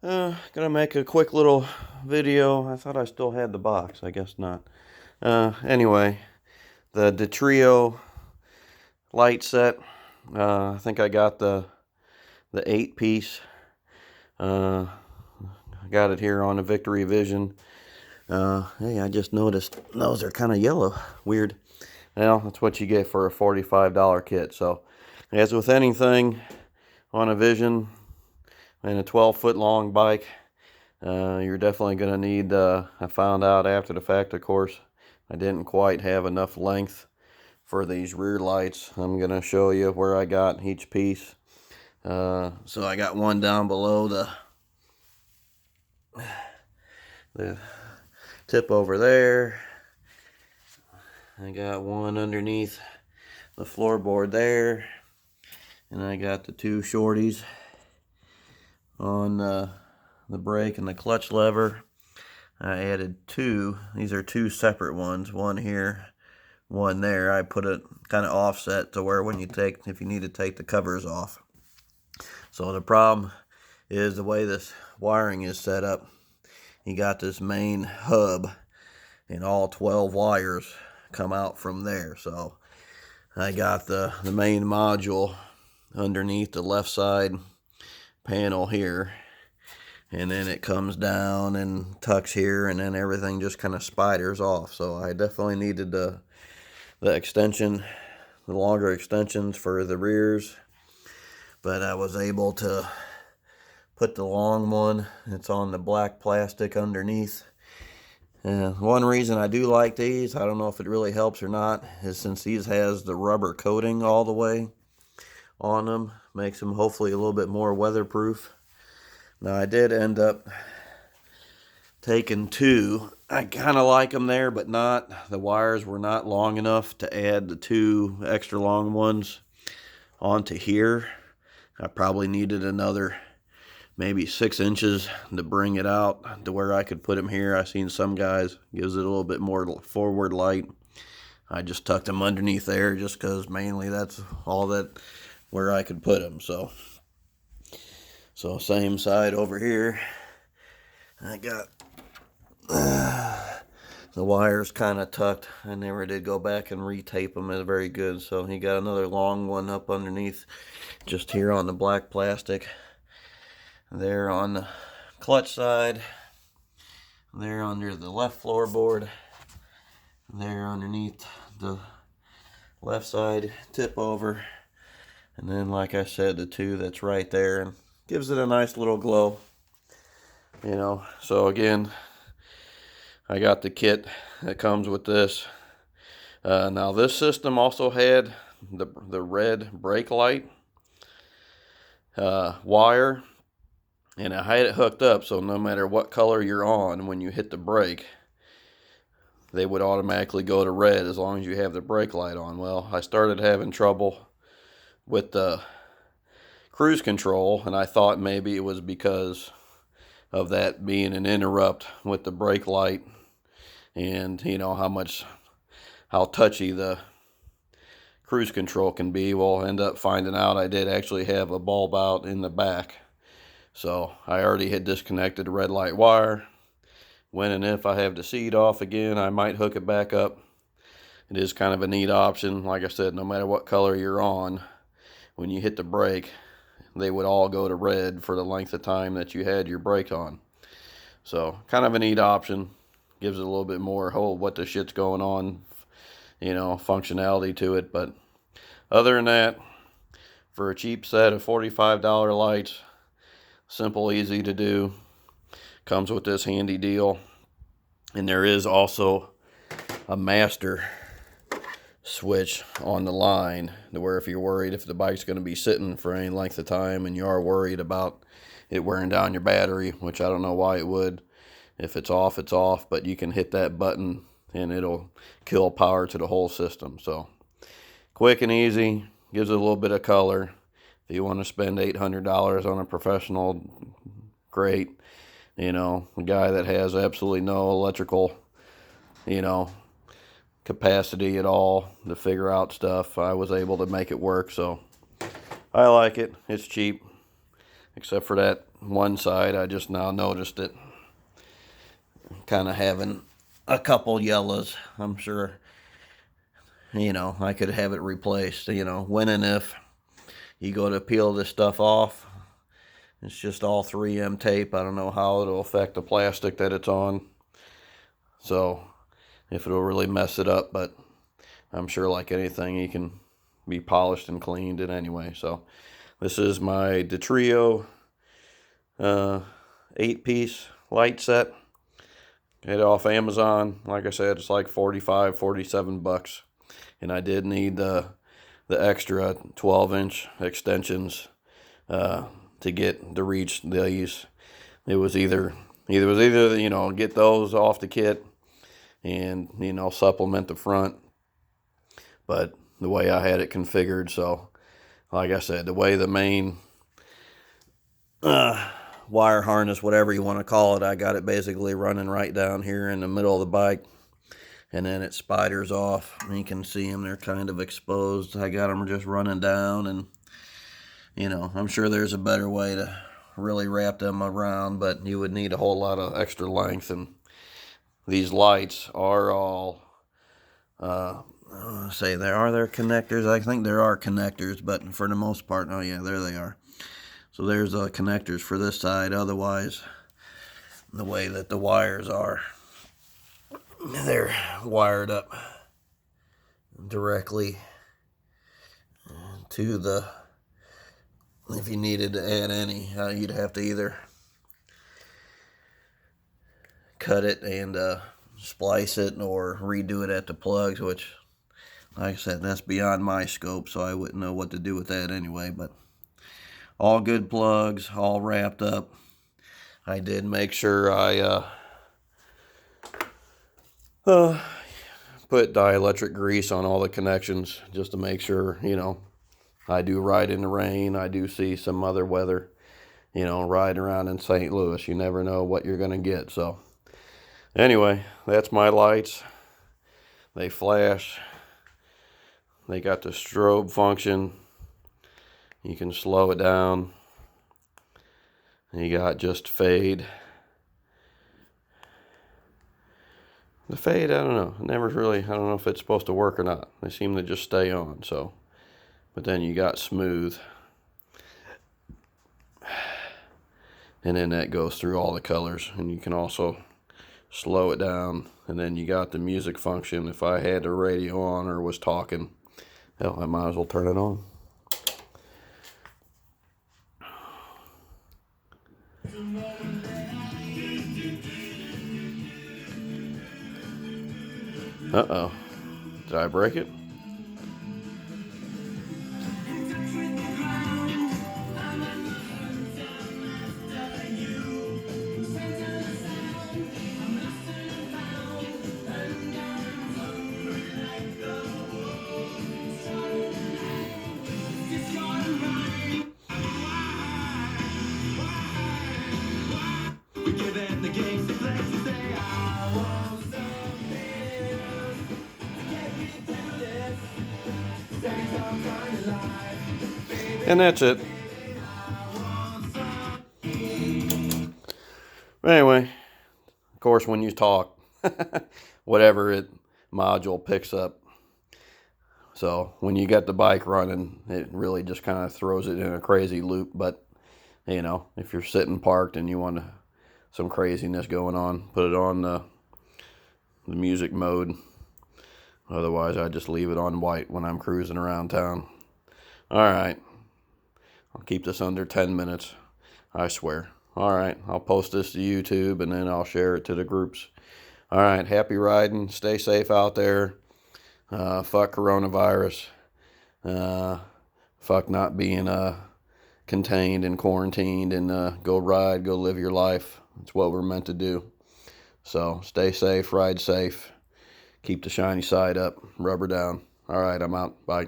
Gonna make a quick little video. I thought I still had the box. I guess not. Anyway, the Ditrio light set. I think I got the 8-piece. I got it here on the Victory Vision. Hey, I just noticed those are kind of yellow. Weird. Well, that's what you get for a $45 kit. So, as with anything on a Vision and a 12-foot long bike, you're definitely going to need, I found out after the fact, of course, I didn't quite have enough length for these rear lights. I'm going to show you where I got each piece. So I got one down below the tip over there. I got one underneath the floorboard there. And I got the two shorties on the brake and the clutch lever. I added two. These are two separate ones. One here, one there. I put it kind of offset to where when you take, if you need to take the covers off. So the problem is the way this wiring is set up. You got this main hub and all 12 wires come out from there. So I got the main module underneath the left side panel here, and then it comes down and tucks here, and then everything just kind of spiders off. So I definitely needed the extension, the longer extensions for the rears, but I was able to put the long one. It's on the black plastic underneath. One reason I do like these, I don't know if it really helps or not, is since these has the rubber coating all the way on them, makes them hopefully a little bit more weatherproof. Now I did end up taking two. I kind of like them there, but not, the wires were not long enough to add the two extra long ones onto here. I probably needed another maybe 6 inches to bring it out to where I could put them here. I've seen some guys gives it a little bit more forward light. I just tucked them underneath there just because mainly that's all that where I could put them. So same side over here. I got the wires kind of tucked. I never did go back and retape them. It's very good. So he got another long one up underneath just here on the black plastic. There on the clutch side. There under the left floorboard. There underneath the left side tip over. And then, like I said, the two that's right there, and gives it a nice little glow. So again, I got the kit that comes with this. Now this system also had the red brake light wire, and I had it hooked up so no matter what color you're on, when you hit the brake, they would automatically go to red as long as you have the brake light on. Well, I started having trouble with the cruise control, and I thought maybe it was because of that being an interrupt with the brake light, and how touchy the cruise control can be. Well, end up finding out I did actually have a bulb out in the back. So I already had disconnected the red light wire. When and if I have the seat off again, I might hook it back up. It is kind of a neat option. Like I said, no matter what color you're on, when you hit the brake, they would all go to red for the length of time that you had your brake on. So kind of a neat option. Gives it a little bit more, what the shit's going on, functionality to it. But other than that, for a cheap set of $45 lights, simple, easy to do, comes with this handy deal. And there is also a master switch on the line to where if you're worried if the bike's going to be sitting for any length of time and you are worried about it wearing down your battery, which I don't know why it would. If it's off, it's off, but you can hit that button and it'll kill power to the whole system. So quick and easy, gives it a little bit of color. If you want to spend $800 on a professional, great. A guy that has absolutely no electrical, capacity at all to figure out stuff, I was able to make it work. So I like it. It's cheap. except for that one side. I just now noticed it kind of having a couple yellows. I'm sure, I could have it replaced, when and if you go to peel this stuff off. It's just all 3M tape. I don't know how it'll affect the plastic that it's on. So if it'll really mess it up, but I'm sure like anything, it can be polished and cleaned in anyway. So this is my Ditrio 8-piece light set. Get it off Amazon. Like I said, it's like 45, 47 bucks. And I did need the extra 12-inch extensions to reach these. It was either get those off the kit and supplement the front, but the way I had it configured, so like I said, the way the main wire harness, whatever you want to call it, I got it basically running right down here in the middle of the bike, and then it spiders off. You can see them, they're kind of exposed. I got them just running down, and I'm sure there's a better way to really wrap them around, but you would need a whole lot of extra length. And these lights are all say there are there connectors. I think there are connectors, but for the most part, oh yeah, there they are. So there's connectors for this side. Otherwise, the way that the wires are, they're wired up directly to the, if you needed to add any, you'd have to either cut it and splice it or redo it at the plugs, which, like I said, that's beyond my scope, so I wouldn't know what to do with that anyway. But all good plugs, all wrapped up. I did make sure I put dielectric grease on all the connections just to make sure, I do ride in the rain. I do see some other weather, riding around in St. Louis. You never know what you're going to get. So anyway, that's my lights. They flash. They got the strobe function. You can slow it down. You got just fade. The fade, I don't know. I don't know if it's supposed to work or not. They seem to just stay on, so. But then you got smooth. And then that goes through all the colors. And you can also slow it down. And then you got the music function. If I had the radio on or was talking, hell, I might as well turn it on. Uh-oh. Did I break it? And that's it. Anyway, of course, when you talk, whatever it module picks up. So when you get the bike running, it really just kind of throws it in a crazy loop. But, if you're sitting parked and you want some craziness going on, put it on the music mode. Otherwise, I just leave it on white when I'm cruising around town. All right. I'll keep this under 10 minutes, I swear. All right, I'll post this to YouTube, and then I'll share it to the groups. All right, happy riding. Stay safe out there. Fuck coronavirus. Fuck not being contained and quarantined, and go ride, go live your life. It's what we're meant to do. So stay safe, ride safe. Keep the shiny side up, rubber down. All right, I'm out. Bye.